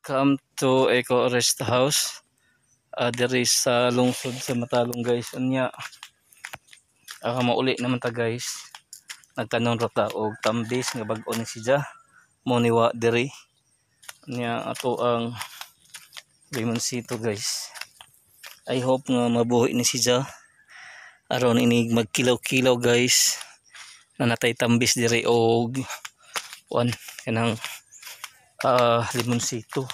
welcome to Eco Rest House. There is sa lungsod sa Matalom guys. Unya, mauli naman ta guys. Nagtanon ra ta og tambis nga bag-o ni siya. Moniwa diri. Unya ato ang limoncito guys. I hope nga mabuhi ni siya. Aron inig magkilaw-kilaw guys. Nanatay tambis diri og kanang limonsito.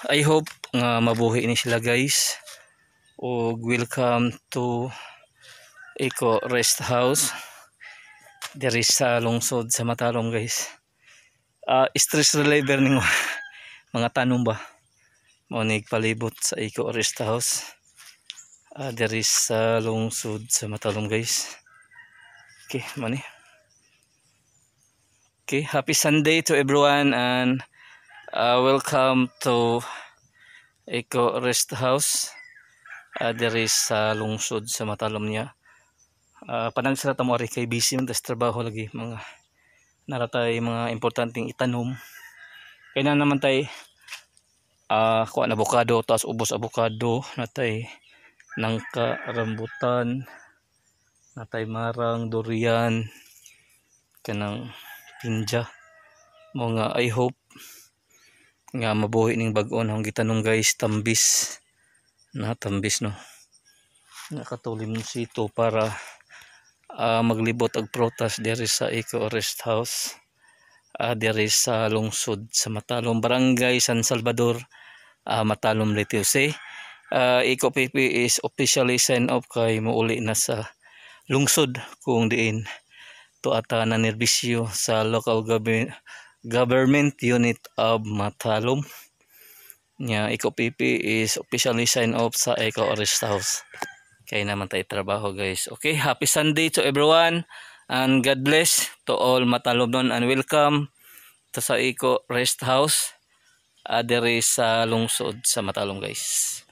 I hope nga mabuhi ni sila guys. Og welcome to Eco Rest House. There is sa lungsod sa Matalom guys. Stress reliever ning mga tanom ba. Mo nig palibot sa Eco Rest House. There is sa lungsod sa Matalom guys. Okay, money. Okay, happy Sunday to everyone and welcome to Eco Rest House. There is sa lungsod sa Matalom niya. Panang sila tamo ari kay busy man tas trabaho lagi mga naratay mga importanteng itanom. Kaya na naman tay kuan avocado tas ubos avocado natay nangka rambutan natay marang durian kanang pinja mo nga I hope nga mabuhi ning bag-on ang gitanong guys tambis no nakatulim sito para maglibot og prutas diri sa Eco Rest House. Diri sa lungsod sa Matalom, Barangay San Salvador, Matalom, Leyte. Eco PP is officially signed off kay muuli na sa lungsod kung diin to ata na nerbisyo sa local government unit of Matalom. Eco PP is officially signed off sa Eco Rest House. Kaya naman tayo trabaho guys. Okay, happy Sunday to everyone and God bless to all Matalom non and welcome to sa Eco Rest House. There is sa lungsod sa Matalom guys.